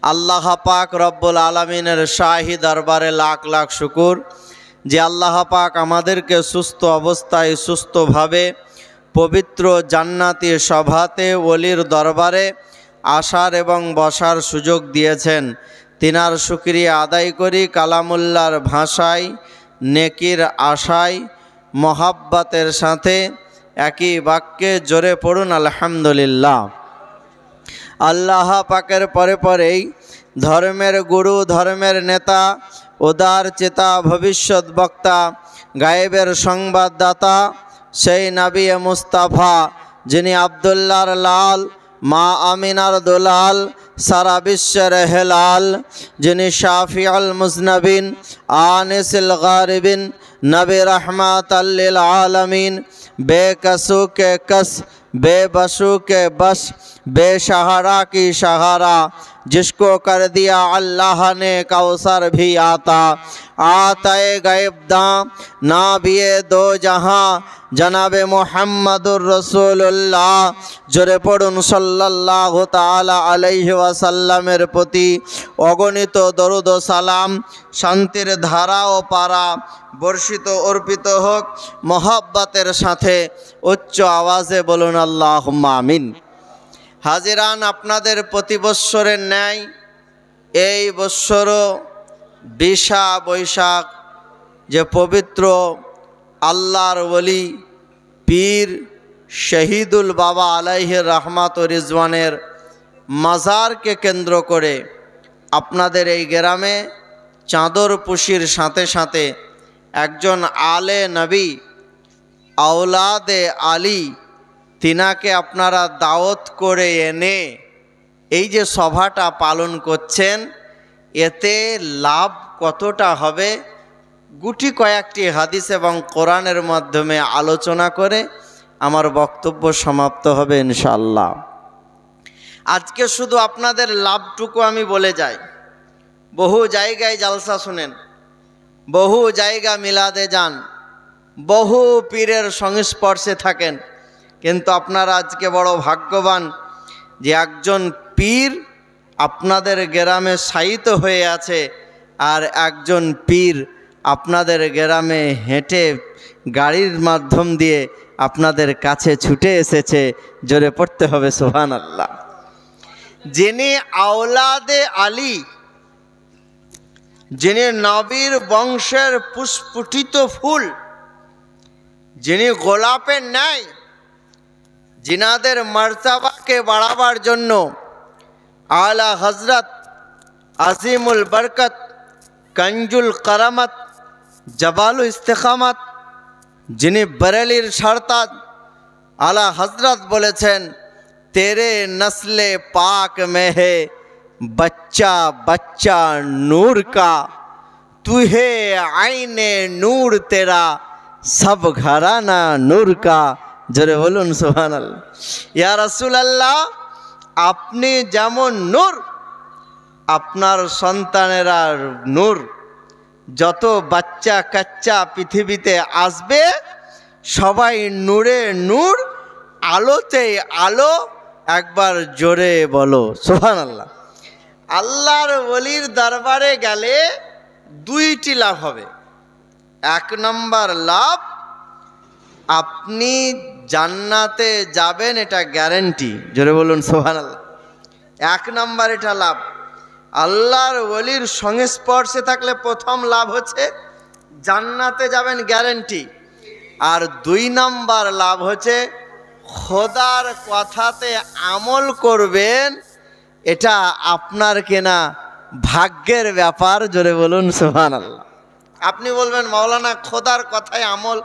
আল্লাহ পাক রব্বুল আলামিনের শাহী দরবারে লাখ লাখ শুকুর যে আল্লাহ পাক আমাদেরকে সুস্থ অবস্থায় সুস্থভাবে পবিত্র জান্নাতি সভাতে ওলির দরবারে আসার এবং বসার সুযোগ দিয়েছেন। তিনার শুকরিয়া আদায় করি। কালামুল্লাহর ভাষায় নেকির আশায় মহাব্বতের সাথে একই বাক্যে জোরে পড়ুন আলহামদুলিল্লাহ। আল্লাহ পাকের পরে পরেই ধর্মের গুরু, ধর্মের নেতা, উদার চেতা, ভবিষ্যৎ বক্তা, গায়েবের সংবাদদাতা, সেই নবী মুস্তাফা যিনি আব্দুল্লাহর লাল, মা আমিনার দুলাল, সারা বিশ্বের হেলাল, যিনি শাফিউল মুজনবিন, আনিসুল গারিবিন, নবী রহমাতাল লিল আলামিন, बेकसू के कस, बेबसू के बस, बेसहारा की सहारा, जिसको कर दिया अल्लाह ने कौसर भी आता गैब दां नाबिए दो जहां जनाबे मुहम्मदुर रसूलुल्लाह जोरे पड़ुन सल्लल्लाहु ताला अलैहि वसल्लमेर प्रति अगणित दरुद ओ सालाम शांतिर धारा ओ पारा बर्षित अर्पित होक मोहब्बतेर साथे उच्च आवाजे बोलुन आल्लाहुम्मा आमीन। हाजिरान आपनादेर प्रति बत्सरेर न्याय এই বৎসরও বিশা বৈশাখ যে পবিত্র আল্লাহর ওলি পীর শহীদুল বাবা আলাইহি রহমাত ও রিজওয়ানের মাজারকে কেন্দ্র করে আপনাদের এই গ্রামে চাদর পুশির সাথে সাথে একজন আলে নবী আওলাদে আলী তিনাকে আপনারা দাওয়াত করে এনে এই যে সভাটা পালন করছেন, এতে লাভ কতটা হবে গুটি কয়েকটি হাদিস এবং কোরআনের মাধ্যমে আলোচনা করে আমার বক্তব্য সমাপ্ত হবে ইনশাআল্লাহ। আজকে শুধু আপনাদের লাভটুকু আমি বলে যাই। বহু জায়গায় জালসা শুনেন, বহু জায়গা মিলাদে যান, বহু পীরের সংস্পর্শে থাকেন, কিন্তু আপনারা আজকে বড় ভাগ্যবান যে একজন পীর আপনাদের গ্রামে শায়িত হয়ে আছে আর একজন পীর আপনাদের গ্রামে হেঁটে গাড়ির মাধ্যম দিয়ে আপনাদের কাছে ছুটে এসেছে। জোরে পড়তে হবে সুবহানাল্লাহ। যিনি আওলাদে আলী, যিনি নবীর বংশের পুষ্পিত ফুল, যিনি গোলাপের ন্যায়, জিনাদের মর্তবাকে বাড়াবার জন্য আলা হজরত আজিমুল বরকত, कंजुल करामत, जबालु इस्तेकामत, जिन्हें बरेलीर सरताज आला हजरत बोलेছেন तेरे नस्ले पाक में है बच्चा बच्चा नूर का, तू है आईने नूर तेरा सब घराना नूर का। जरे बोलुन सुबहानाल्लाह। या रसूल अल्लाह, আপনি যেমন নূর, আপনার সন্তানেরা নূর, যত বাচ্চা কাচ্চা পৃথিবীতে আসবে সবাই নূরে নূর, আলোতে আলো। একবার জোরে বলো সুবহানাল্লাহ। আল্লাহর ওলির দরবারে গেলে দুইটি লাভ হবে। এক নম্বর লাভ, আপনি জান্নাতে যাবেন, এটা গ্যারান্টি। জোরে বলুন সুবহানাল্লাহ। এক নম্বর এটা লাভ। আল্লাহর ওলির সংস্পর্শে থাকলে প্রথম লাভ হচ্ছে জান্নাতে যাবেন, গ্যারান্টি। আর দুই নম্বর লাভ হচ্ছে খোদার কথাতে আমল করবেন, এটা আপনার কেনা ভাগ্যের ব্যাপার। জোরে বলুন সুবহানাল্লাহ। আপনি বলবেন মাওলানা খোদার কথায় আমল,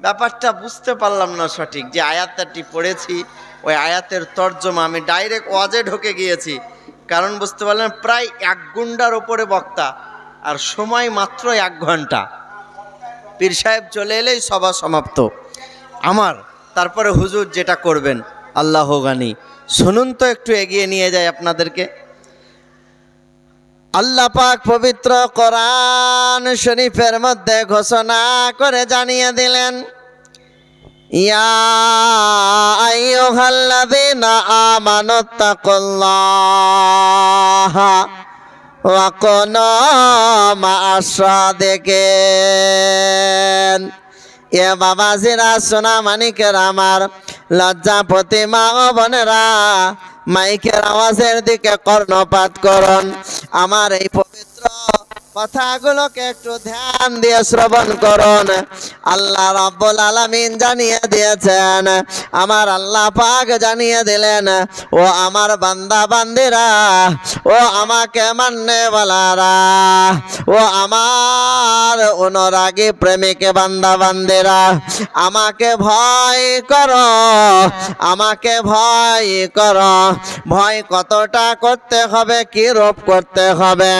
ব্যাপারটা বুঝতে পারলাম না সঠিক। যে আয়াতটি পড়েছি ওই আয়াতের তর্জমা আমি ডাইরেক্ট ওয়াজে ঢুকে গিয়েছি, কারণ বুঝতে পারলেন প্রায় 1 ঘন্টার ওপরে বক্তা আর সময় মাত্র 1 ঘন্টা। পীর সাহেব চলে এলেই সভা সমাপ্ত আমার। তারপরে হুজুর যেটা করবেন আল্লাহ গানি। শুনুন তো, একটু এগিয়ে নিয়ে যাই আপনাদেরকে। আল্লাহ পাক পবিত্র কোরআন শরীফের মধ্যে ঘোষণা করে জানিয়ে দিলেন, ইয়া আইয়ুহাল্লাযীনা আমানুত্তাকুল্লাহা ওয়াকুনু মা'আস সাদিকিন। এ বাবাজিরা, সোনা মানিকের আমার, লজ্জাপতি মা ও বোনেরা, মাইকের আওয়াজের দিকে কর্ণপাত করুন। আমার এই পবিত্র কথাগুলোকে একটু ধ্যান দিয়ে শ্রবণ করুন। আল্লাহ রাব্বুল আলামিন জানিয়ে দিয়েছেন, আমার আল্লাহ পাক জানিয়ে দিলেন, ও আমার বান্দা বান্দিরা, ও আমাকে মাননে ওয়ালারা, ও আমার অনুরাগী প্রেমিক বান্দা বান্দিরা, আমাকে ভয় করো, আমাকে ভয় করো। ভয় কতটা করতে হবে, কি রূপ করতে হবে?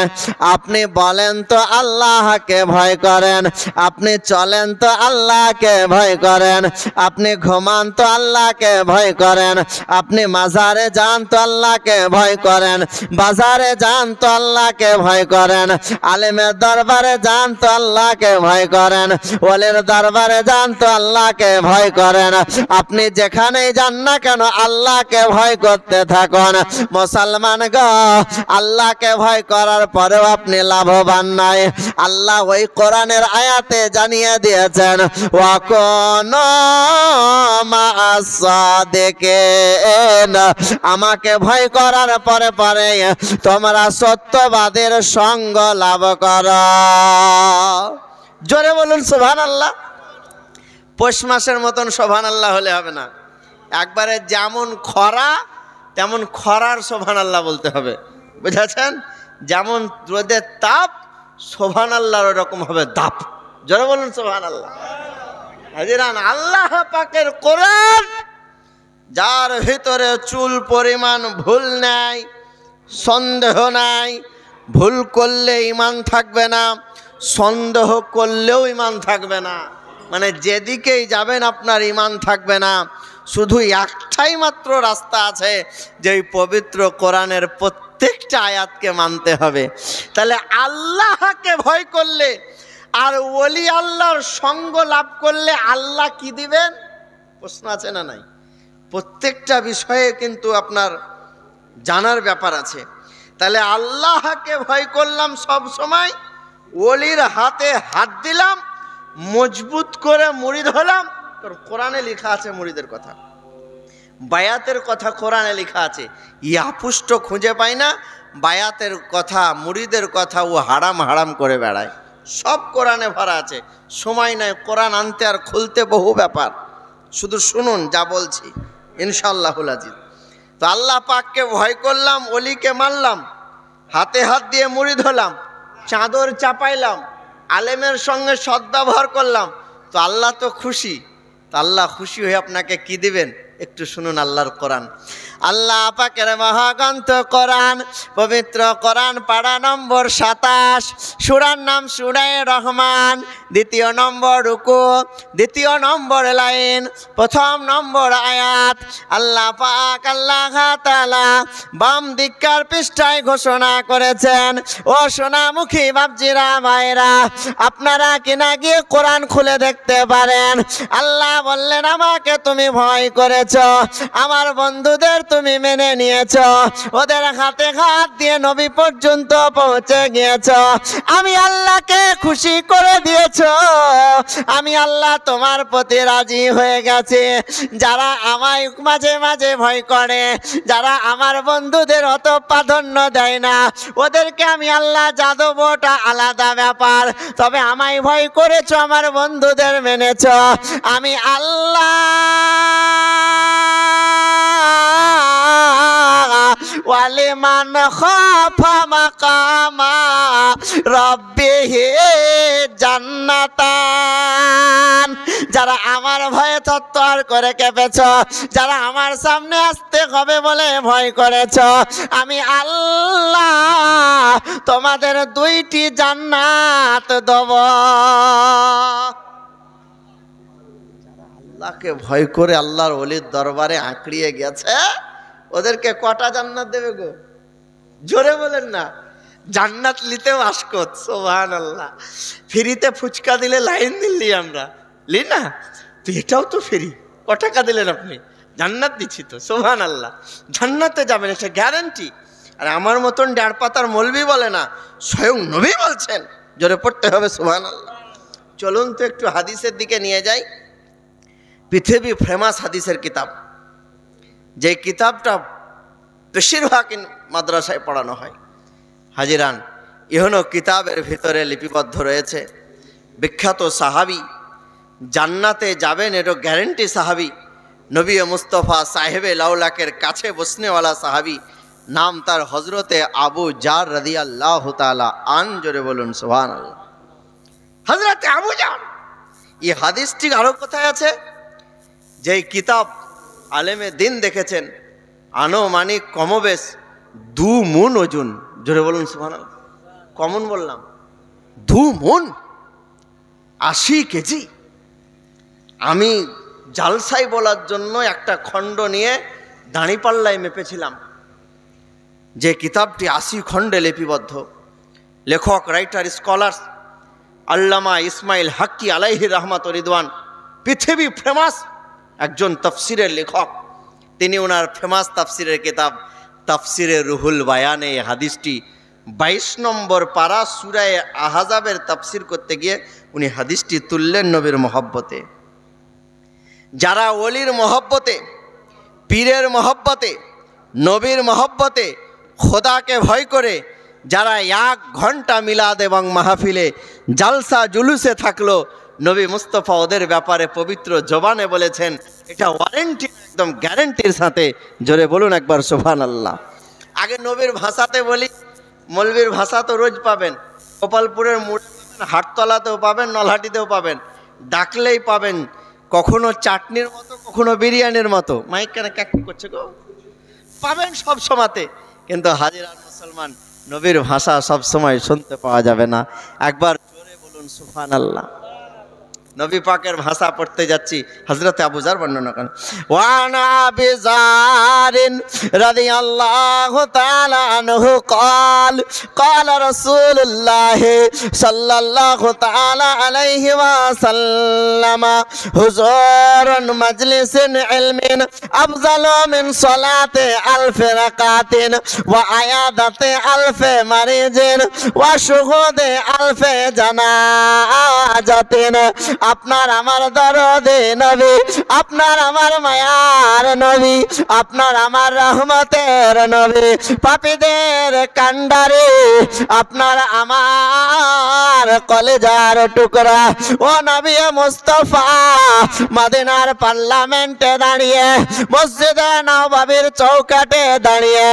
আপনি বলেন তো আল্লাহকে ভয় করেন, আপনি চলেন তো আল্লাহকে ভয় করেন, আপনি ঘুমান তো আল্লাহকে ভয় করেন, আপনি মাজারে যান তো আল্লাহকে ভয় করেন, বাজারে যান তো আল্লাহকে ভয় করেন, আলেমের দরবারে যান তো আল্লাহকে ভয় করেন, ওলির দরবারে যান তো আল্লাহকে ভয় করেন। আপনি যেখানেই যান না কেন আল্লাহকে ভয় করতে থাকুন। মুসলমান গো, আল্লাহকে ভয় করার পরেও আপনি লাভবান নাই। আল্লাহ ওই কোরআনের আয়াতে জানিয়ে দিয়েছেন, ওয়াকুনু মা'আস সাদিকিন। আমাকে ভয় করার পরে পরে তোমরা সত্যবাদের সঙ্গ লাভ করো। জোরে বলুন সুবহানাল্লাহ। পৌষ মাসের মতন সুবহানাল্লাহ হলে হবে না, একবারে যেমন খরা তেমন খরার সুবহানাল্লাহ বলতে হবে, বুঝেছেন? যেমন রোদের তাপ, সুবহানাল্লাহর ওরকম হবে দাপ। জোরে বলুন সুবহানাল্লাহ। হাজিরান, আল্লাহ পাকের কোরআন, যার ভিতরে চুল পরিমাণ ভুল নাই, সন্দেহ নাই, ভুল করলে ঈমান থাকবে না, সন্দেহ করলেও ঈমান থাকবে না, মানে যেদিকেই যাবেন আপনার ঈমান থাকবে না। শুধু একটাই মাত্র রাস্তা আছে, যে এই পবিত্র কোরআনের প্রত্যেকটা আয়াতকে মানতে হবে। তাহলে আল্লাহকে ভয় করলে আর ওলি আল্লাহর সঙ্গ লাভ করলে আল্লাহ কি দিবেন? প্রশ্ন আছে না নাই? প্রত্যেকটা বিষয়ে কিন্তু আপনার জানার ব্যাপার আছে। তাহলে আল্লাহকে ভয় করলাম সব সময়, ওলির হাতে হাত দিলাম, মজবুত করে মুরিদ হলাম। তোর কোরআনে লেখা আছে মুরিদের কথা, বায়াতের কথা কোরআনে লেখা আছে। ইয়াপুষ্ট খুঁজে পাই না, বায়াতের কথা, মুরিদের কথা ও হারাম হারাম করে বেড়ায়। সব কোরআনে ভরা আছে। সময় নাই কোরআন আনতে আর খুলতে, বহু ব্যাপার। শুধু শুনুন যা বলছি ইনশাআল্লাহুল আজিজ। তো আল্লাহ পাককে ভয় করলাম, ওলিকে মানলাম, হাতে হাত দিয়ে মুরিদ হলাম, চাদর চাপাইলাম, আলেমের সঙ্গে সদ্ব্যবহার করলাম, তো আল্লাহ তো খুশি। তো আল্লাহ খুশি হয়ে আপনাকে কি দিবেন? একটু শুনুন আল্লাহর কোরআন। আল্লাহ পাকের মহাগ্রন্থ কোরআন, পবিত্র কোরআন, পারা নম্বর 27, সূরার নাম সূরায়ে রহমান, দ্বিতীয় নম্বর রুকু, দ্বিতীয় নম্বর লাইন, প্রথম নম্বর আয়াত। আল্লাহ পাক আল্লাহ তাআলা বাম দিককার পৃষ্ঠায় ঘোষণা করেছেন, ও সোনামুখী বাপজিরা মায়েরা, আপনারা কিনা গিয়ে কোরআন খুলে দেখতে পারেন। আল্লাহ বললেন, আমাকে তুমি ভয় করেছ, আমার বন্ধুদের তুমি মেনে নিয়েছ, ওদের হাতে হাত দিয়ে নবী পর্যন্ত পৌঁছে গিয়েছ, আমি আল্লাহকে খুশি করে দিয়েছ, আমি আল্লাহ তোমার প্রতি রাজি হয়ে গেছি। যারা আমায় মাঝে মাঝে ভয় করে, যারা আমার বন্ধুদের অত প্রাধান্য দেয় না, ওদেরকে আমি আল্লাহ যাদব, ওটা আলাদা ব্যাপার। তবে আমায় ভয় করেছ, আমার বন্ধুদের মেনেছ, আমি আল্লাহ ওয়ালিমান খাফা মাকামা রাব্বিহি জান্নাতান। যারা আমার ভয়ে থরথর করে কেঁপেছ, যারা আমার সামনে আসতে হবে বলে ভয় করেছ, আমি আল্লাহ তোমাদের 2টি জান্নাত দেব। আল্লাহকে ভয় করে আল্লাহর ওলির দরবারে আঁকড়িয়ে গেছে, ওদেরকে কটা জান্নাত দেবে গো? জোরে বলেন না। জান্নাত নিতেও আশকত, সুবহানাল্লাহ। ফ্রিতে ফুচকা দিলে লাইন দিল্লি আমরা লি না, তো এটাও তো ফ্রি। ক টাকা দিলেন আপনি? জান্নাত দিচ্ছি তো, সুবহানাল্লাহ। জান্নাতে যাবেন, এটা গ্যারান্টি। আর আমার মতন 1.5 পাতার মৌলবি বলে না, স্বয়ং নবী বলছেন। জোরে পড়তে হবে সুবহানাল্লাহ। চলুন তো একটু হাদিসের দিকে নিয়ে যাই। পৃথিবী ফেমাস হাদিসের কিতাব, যে কিতাবটা বেশিরভাগ মাদ্রাসায় পড়ানো হয়। হাজিরান, ইহনো কিতাবের ভিতরে লিপিবদ্ধ রয়েছে বিখ্যাত সাহাবি, জান্নাতে যাবেন এটা গ্যারেন্টি সাহাবি, নবী মুস্তফা সাহেবে লাউলাকের কাছে বসনেওয়ালা সাহাবি, নাম তার হজরতে আবু জার রাদিয়াল্লাহু তাআলা আন। জোরে বলুন সুবহানাল্লাহ। হজরতে আবু জার। এই হাদিসটি আরো কোথায় আছে? যেই কিতাব আলেমে দিন দেখেছেন আনুমানিক কমবেশ 2 মণ ওজন। জোরে বলুন সুবহানাল্লাহ। কমন বললাম, 2 মণ 80 কেজি। আমি জালসাই বলার জন্য একটা খণ্ড নিয়ে দাঁড়িপাল্লায় মেপেছিলাম। যে কিতাবটি 80 খণ্ডে লিপিবদ্ধ, লেখক রাইটার স্কলার আল্লামা ইসমাইল হাক্কি আলাইহি রহমাত রিদওয়ান, পৃথিবী ফেমাস একজন তাফসিরের লেখক। তিনি ওনার ফেমাস তাফসিরের কিতাব তাফসিরে রুহুল বায়ানে এই হাদিসটি 22 নম্বর পারা সূরা আহজাবের তাফসির করতে গিয়ে উনি হাদিসটি তুললেন নবীর মহব্বতে। যারা ওলির মহব্বতে, পীরের মহব্বতে, নবীর মহব্বতে, খোদাকে ভয় করে যারা 1 ঘন্টা মিলাদ এবং মাহফিলে জালসা জুলুসে থাকলো, নবী মুস্তফা ওদের ব্যাপারে পবিত্র জবানে বলেছেন এটা ওয়ারেন্টি, একদম গ্যারেন্টির সাথে। জোরে বলুন একবার সুবহানাল্লাহ। আগে নবীর ভাষাতে বলি, মৌলবীর ভাষা তো রোজ পাবেন, গোপালপুরের মোড়, হাটতলাতেও পাবেন, নলহাটিতেও পাবেন, ডাকলেই পাবেন। কখনো চাটনির মতো, কখনো বিরিয়ানির মতো। মাইক কেন ক্যাক করছে গো? পাবেন সব সময়তে, কিন্তু হাজিরান মুসলমান, নবীর ভাষা সব সময় শুনতে পাওয়া যাবে না। একবার জোরে বলুন সুবহানাল্লাহ। নবী পাকের ভাষা পড়তে যাচ্ছি, হযরতে আবু যার বর্ণনা করেন। ওয়ান আবি যারিন রাদিয়াল্লাহু তাআলা আনহু قال قال رسول الله صلى الله تعالى عليه وسلم حضور مجلس علم افضل من صلاة 1000 ركعة وعيادة 1000 مريض وشهود 1000 جنازة। আপনার আমার দরদে নবী, আপনার আমার মায়ার নবী, আপনার আমার রহমতের নবী, পাপীদের কান্ডারে আপনার আমার কলেজার টুকরা ও নবী মুস্তাফা মদিনার পার্লামেন্টে দাঁড়িয়ে, মসজিদে নববীর চৌকাঠে দাঁড়িয়ে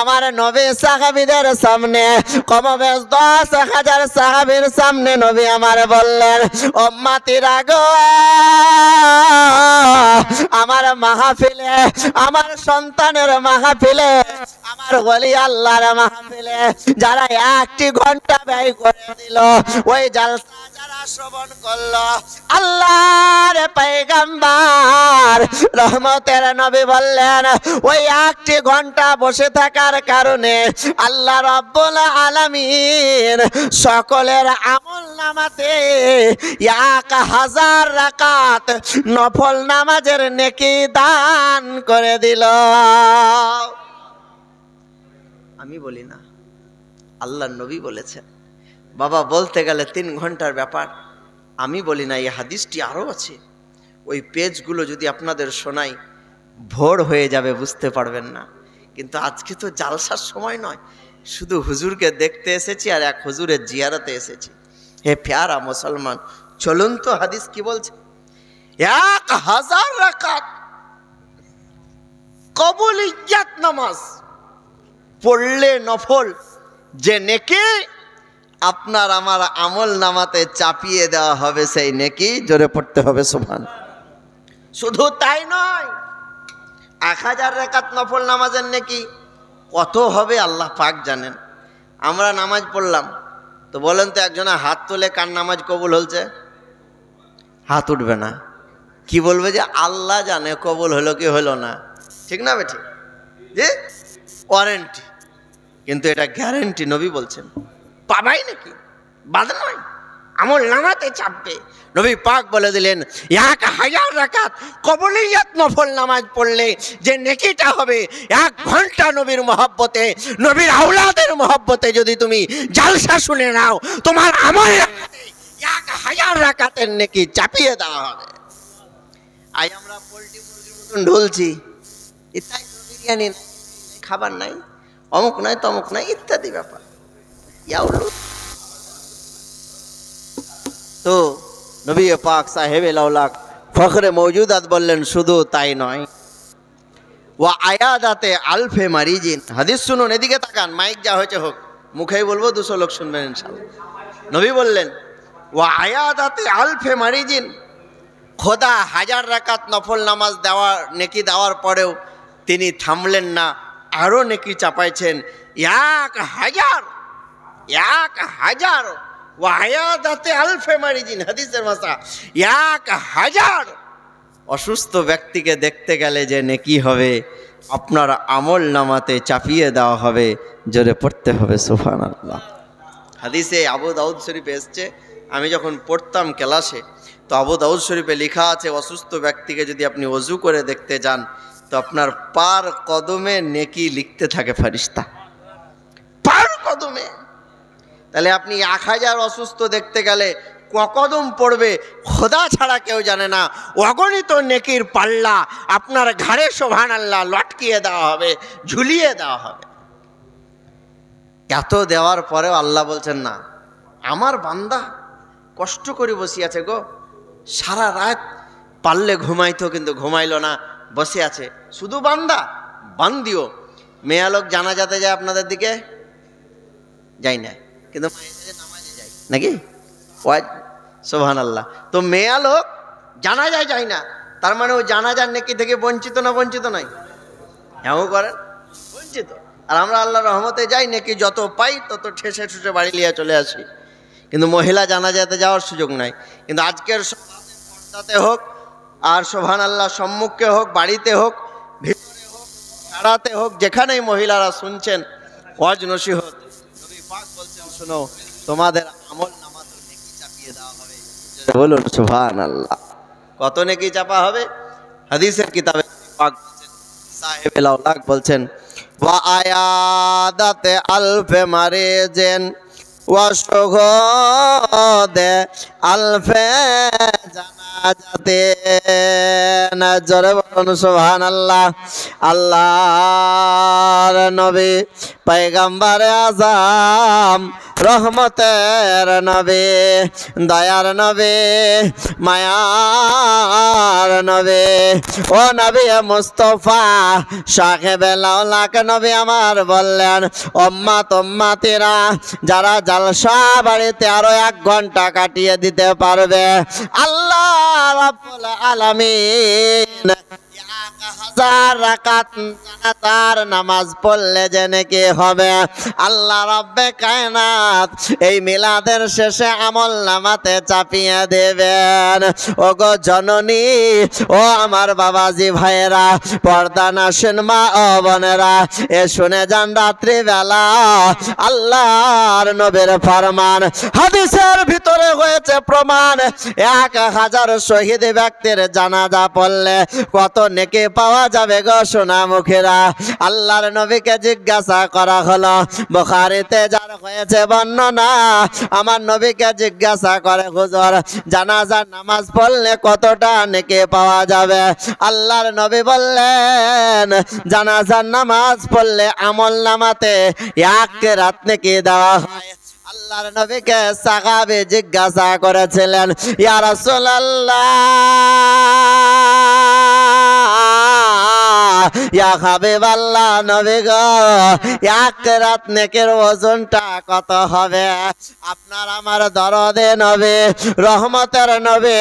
আমার নবী সাহাবীদের সামনে, কমবেশ 10,000 সাহাবীর সামনে নবী আমার বললেন, উম্মতিরা গো, আমার মাহফিলে, আমার সন্তানের মাহফিলে, আমার ওলি আল্লাহর মাহফিলে যারা 1 ঘন্টা ব্যয় করে দিল, ওই জালসা যারা শ্রবণ করলো, আল্লাহর পয়গম্বর রহমতের নবী বললেন ওই 1 ঘন্টা বসে থাকার কারণে আল্লাহ রাব্বুল আলামিন সকলের আমল নামাতে 1000 রাকাত নফল নামাজের নেকি দান করে দিল। আমি বলি না, আল্লাহর নবী বলেছেন। বাবা বলতে গেলে 3 ঘন্টার ব্যাপার। আমি বলি না, এই হাদিসটি আরও আছে। ওই পেজগুলো যদি আপনাদের শোনাই ভোর হয়ে যাবে, বুঝতে পারবেন না। কিন্তু আজকে তো জালসার সময় নয়, শুধু হুজুরকে দেখতে এসেছি আর এক হুজুরের জিয়ারতে এসেছি। হে প্যারা মুসলমান, চলুন তো হাদিস কি বলছে। 1000 রাকাত কবুলিয়াত নামাজ পড়লে নফল যে নেকি আপনার আমার আমল নামাতে চাপিয়ে দেওয়া হবে, সেই নেকি জোরে পড়তে হবে সুবহানাল্লাহ। শুধু তাই নয়, 1000 রাকাত নফল নামাজের নেকি কত হবে আল্লাহ পাক জানেন। আমরা নামাজ পড়লাম তো বলেন তো, একজনে হাত তুলে কার নামাজ কবুল হয়েছে? হাত উঠবে না। কি বলবে? যে আল্লাহ জানে কবুল হলো কি হলো না। ঠিক না বেঠিক? যে ওয়ারেন্টি, কিন্তু এটা গ্যারেন্টি নবী বলছেন। পাবাই নাকি? বাদ নয়, আমল নামাতে চাপবে। নবী পাক বলে দিলেন 1000 রাকাত কবলিয়াত নফল নামাজ পড়লে যে নেকিটা হবে, 1 ঘন্টা নবীর মহব্বতে, নবীর আওলাদের মহব্বতে যদি তুমি জালসা শুনে নাও, তোমার আমল নামাতে 1000 রাকাতের নেকি চাপিয়ে দেওয়া হবে। আজ আমরা পোল্ট্রি মুরগির মতন ঢলছি, ইত্যাদি বিরিয়ানি খাবার নাই, অমুক নাই তমুক নাই ইত্যাদি ব্যাপার। তো নবী পাক সাহেব লাউলাক ফখরে মওজুদাত বললেন শুধু তাই নয়, ওয়া আয়াদাতে আলফে মারিজিন। হাদিস শুনুন, এদিকে তাকান, মাইক যা হয়েছে হোক, মুখেই বলবো 200 লোক শুনবেন ইনশাআল্লাহ। নবী বললেন ওয়া আয়াদাতে আলফে মারিজিন, খোদা 1000 রাকাত নফল নামাজ দেওয়ার নেকি দেওয়ার পরেও তিনি থামলেন না, আরো নেকি চাপাইছেন 1000 ওয়াহায়াদাতে আলফে মারিজিন। হাদিসের ভাষা 1000 অসুস্থ ব্যক্তিকে দেখতে গেলে যে নেকি হবে, আপনার আমল নামাতে চাপিয়ে দেওয়া হবে। জোরে পড়তে হবে সুবহানাল্লাহ। হাদিসে আবু দাউদ শরীফে এসছে, আমি যখন পড়তাম ক্লাসে, তো আবু দাউদ শরীফে লেখা আছে অসুস্থ ব্যক্তিকে যদি আপনি ওযু করে দেখতে যান, তো আপনার পার কদমে নেকি লিখতে থাকে ফেরেশতা, পার কদমে। তাহলে আপনি 1000 অসুস্থ দেখতে গেলে কদম পড়বে খোদা ছাড়া কেউ জানে না। অগণিত নেকির পাল্লা আপনার ঘাড়ে সুবহানাল্লাহ লটকিয়ে দেওয়া হবে, ঝুলিয়ে দেওয়া হবে। এত দেওয়ার পরেও আল্লাহ বলছেন না, আমার বান্দা কষ্ট করে বসিয়াছে গো, সারা রাত পারলে ঘুমাইতো কিন্তু ঘুমাইলো না, বসে আছে, শুধু বান্দা বান্দিও। মেয়া লোক জানাজাতে যায় আপনাদের দিকে, যাই না, কিন্তু নামাজে যায় নাকি, সুবহানাল্লাহ। তো মেয়া লোক জানাজায় যায় না, তার মানে ও জানাজার নেকি থেকে বঞ্চিত না? বঞ্চিত নাই, এমন করেন বঞ্চিত। আর আমরা আল্লাহর রহমতে যাই, নেকি যত পাই তত ঠেসে ঠুসে বাড়ি লিয়ে চলে আসি, কিন্তু মহিলা জানাজাতে যাওয়ার সুযোগ নাই। কিন্তু আজকের পর্দাতে হোক আর সুবহানাল্লাহ সম্মুখে হোক, বাড়িতে হোক, ভিতরে হোক, ছাড়াতে হোক, যেখানেই মহিলারা শুনছেন ওয়াজ নসিহত, নবী পাক বলছেন শোনো, তোমাদের আমল নামাতে নেকি চাপিয়ে দেওয়া হবে। বলুন সুবহানাল্লাহ। কত নেকি চাপা হবে? হাদিসের কিতাবে পাক বলছেন, সাহেব লাউলাক বলছেন ওয়া আয়াদাতে আলফে মারিজিন ওয়া শুহুদে আলফে জানাজাতে। জোরে বলুন সুবহানাল্লাহ। আল্লাহর নবী পয়গম্বরে আযম, রহমতের নবী, দয়ার নবী, মায়ার নবী, ও নবী মুস্তাফা সাহেবে লাউলাক নবী আমার বললেন, উম্মত উম্মতিরা যারা জালসা বাড়িতে আরো 1 ঘন্টা কাটিয়ে দিতে পারবে, আল্লাহ রাব্বুল আলামিন 1000 রাকাত জানাজার নামাজ পড়লে যে নাকি হবে, আল্লাহ রব্বে কায়নাত এই মিলাদের শেষে আমল নামাতে চাপিয়ে দেবেন। ওগো জননী, ও আমার বাবাজি ভাইয়েরা, পর্দা নাশিন মা ও বোনেরা, এ শুনে যান রাত্রিবেলা আল্লাহর নবীর ফরমান, হাদিসের ভিতরে হয়েছে প্রমাণ, 1000 শহীদ ব্যক্তির জানাজা পড়লে কত নেকি পাওয়া যাবে গো সোনা মুখেরা। আল্লাহর নবীকে জিজ্ঞাসা করা হলো, বুখারীতে যার হয়েছে বর্ণনা, আমার নবীকে জিজ্ঞাসা করে, হুজুর জানাজার নামাজ পড়লে কতটা নেকি পাওয়া যাবে? আল্লাহর নবী বললেন, জানাজার নামাজ পড়লে আমল নামাতে 1 রাত নেকি দেওয়া হয়। আল্লাহর নবীকে সাহাবী জিজ্ঞাসা করেছিলেন, ইয়া রাসূলুল্লাহ, ইয়া হাবিবাল্লাহ, নবী গো 1 রাত নেকের ওজনটা কত হবে? আপনার আমার দরদে নবী, রহমতের নবী,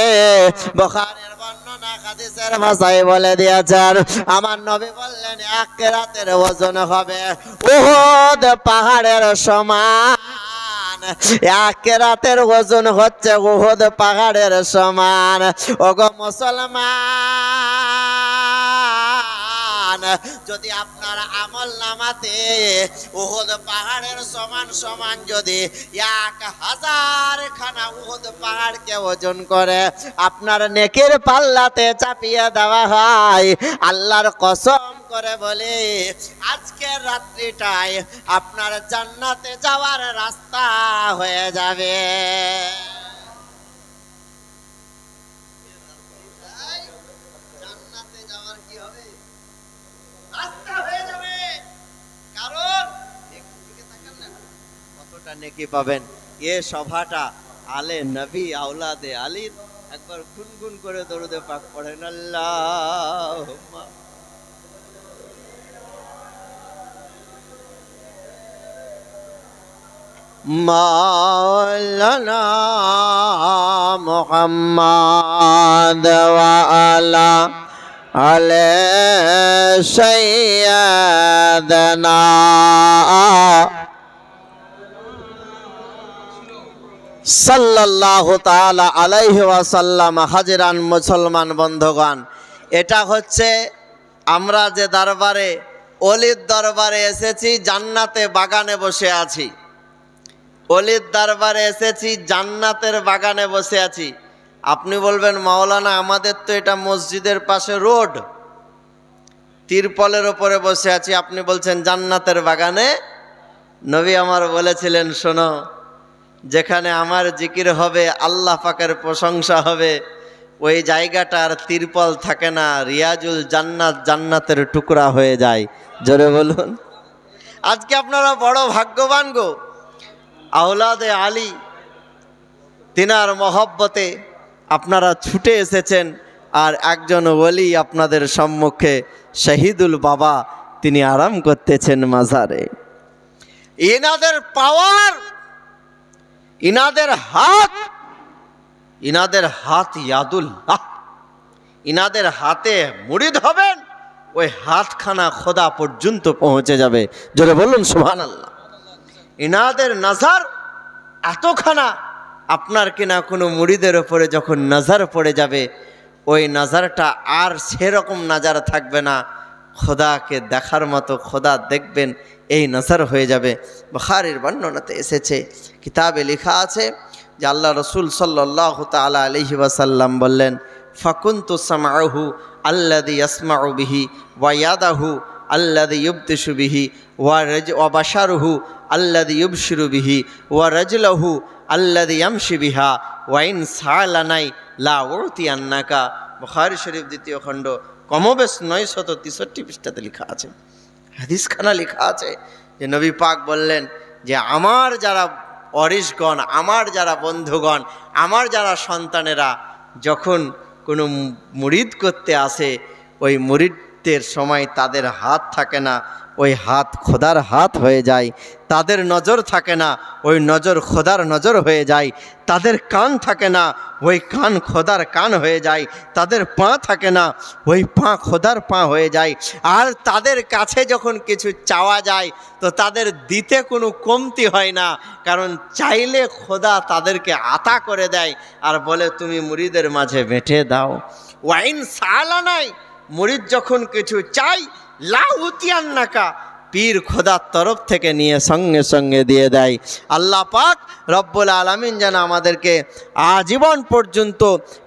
বুখারীর বর্ণনা হাদিসের ভাষায় বলে দিয়েছেন। আমার নবী বললেন 1 রাতের ওজন হবে উহুদ পাহাড়ের সমান। 1 রাতের ওজন হচ্ছে উহুদ পাহাড়ের সমান। ওগো মুসলমান, যদি আপনার আমল নামাতে উহুদ পাহাড়ের সমান সমান যদি 1000 খানা উহুদ পাহাড়কে ওজন করে আপনার নেকের পাল্লাতে চাপিয়ে দেওয়া হয়, আল্লাহর কসম করে বলে আজকের রাত্রিটায় আপনার জান্নাতে যাওয়ার রাস্তা হয়ে যাবে। জান্নাতে যাওয়ার কি হবে? রাস্তা হয়ে যাবে। কারণ দিকে তাকান না, কতটা নেকি পাবেন। এ সভাটা আলে নবী আওলাদে আলী, একবার গুনগুন করে দরুদে পাক পড়েন আল্লাহুম্মা মাওলানা মুহাম্মদ ওয়া আলা আলে সাইয়্যিদানা। সাল্লাল্লাহু তাআলা আলাইহি ওয়াসাল্লাম। হাজিরান মুসলমান বন্ধুগণ, এটা হচ্ছে আমরা যে দরবারে অলির দরবারে এসেছি, জান্নাতে বাগানে বসে আছি। অলির দরবারে এসেছি, জান্নাতের বাগানে বসে আছি। আপনি বলবেন মাওলানা আমাদের তো এটা মসজিদের পাশে রোড, তিরপলের ওপরে বসে আছি, আপনি বলছেন জান্নাতের বাগানে। নবী আমার বলেছিলেন, শোনো, যেখানে আমার জিকির হবে, আল্লাহ পাকের প্রশংসা হবে, ওই জায়গাটার তিরপল থাকে না, রিয়াজুল জান্নাত, জান্নাতের টুকরা হয়ে যায়। জোরে বলুন। আজকে আপনারা বড় ভাগ্যবান গো, আওলাদে আলী, তিনার মহব্বতে আপনারা ছুটে এসেছেন, আর একজন ওলি আপনাদের সম্মুখে শহীদুল বাবা তিনি আরাম করতেছেন মাজারে। ইনাদের পাওয়ার, ইনাদের হাত ইয়াদুল্লাহ, ইনাদের হাতে মুরিদ হবেন, ওই হাতখানা খোদা পর্যন্ত পৌঁছে যাবে। জোরে বলুন সুবহানাল্লাহ। ইনাদের নজর এতখানা, আপনার কিনা কোনো মুরিদের ওপরে যখন নজর পড়ে যাবে, ওই নজরটা আর সেরকম নজর থাকবে না, খোদাকে দেখার মতো খোদা দেখবেন, এই নজর হয়ে যাবে। বুখারীর বর্ণনাতে এসেছে, কিতাবে লেখা আছে যে আল্লাহ রসুল সাল্লাল্লাহু তাআলা আলাইহি ওয়াসাল্লাম বললেন, ফাকুনতু সামআহু আল্লাযী ইয়াসমাউ বিহি ওয়া ইয়াদাহু আল্লাযী ইউবতিশু বিহি ওয়া বাশারুহু আল্লাযী ইউবশিরু বিহি ওয়া রাজলুহু আল্লাযী ইয়ামশি বিহা ওয়া ইন সালানাই লা উতিয়ান্নাকা। বুখারী শরীফ দ্বিতীয় খণ্ড কমবেশ 963 পৃষ্ঠাতে লেখা আছে, হাদিসখানা লেখা আছে যে নবী পাক বললেন যে আমার যারা অরিশগণ, আমার যারা বন্ধুগণ, আমার যারা সন্তানেরা যখন কোনো মুরিদ করতে আসে, ওই মুরিদদের সময় তাদের হাত থাকে না, ওই হাত খোদার হাত হয়ে যায়। তাদের নজর থাকে না, ওই নজর খোদার নজর হয়ে যায়। তাদের কান থাকে না, ওই কান খোদার কান হয়ে যায়। তাদের পা থাকে না, ওই পা খোদার পা হয়ে যায়। আর তাদের কাছে যখন কিছু চাওয়া যায় তো তাদের দিতে কোনো কমতি হয় না, কারণ চাইলে খোদা তাদেরকে আতা করে দেয় আর বলে তুমি মুরিদের মাঝে বেঁটে দাও। ওয়াইন সালা নাই, মুরিদ যখন কিছু চাই লা উতিয়ান্নাকা, পীর খোদার তরফ থেকে নিয়ে সঙ্গে সঙ্গে দিয়ে দেয়। আল্লাহ পাক রব্বুল আলামিন যেন আমাদেরকে আজীবন পর্যন্ত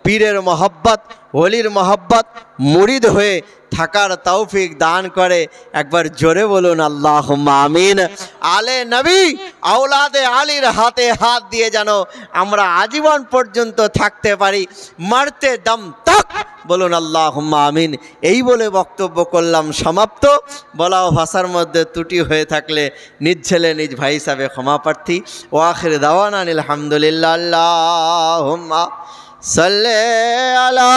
পীরের মহব্বত, ওলির মহব্বত, মুরিদ হয়ে থাকার তৌফিক দান করে। একবার জোরে বলুন আল্লাহুম্মা আমিন। আলে নবী আওলাদে আলীর হাতে হাত দিয়ে যেন আমরা আজীবন পর্যন্ত থাকতে পারি, মরতে দম তক। বলুন আল্লাহুম্মা আমিন। এই বলে বক্তব্য করলাম সমাপ্ত। বলা ভাষার মধ্যে ত্রুটি হয়ে থাকলে নিজ ছেলে নিজ ভাই হিসাবে ক্ষমা প্রার্থী। ও আখির দাওয়ানা আলহামদুলিল্লাহ। আল্লাহুম্মা সাল্লি আলা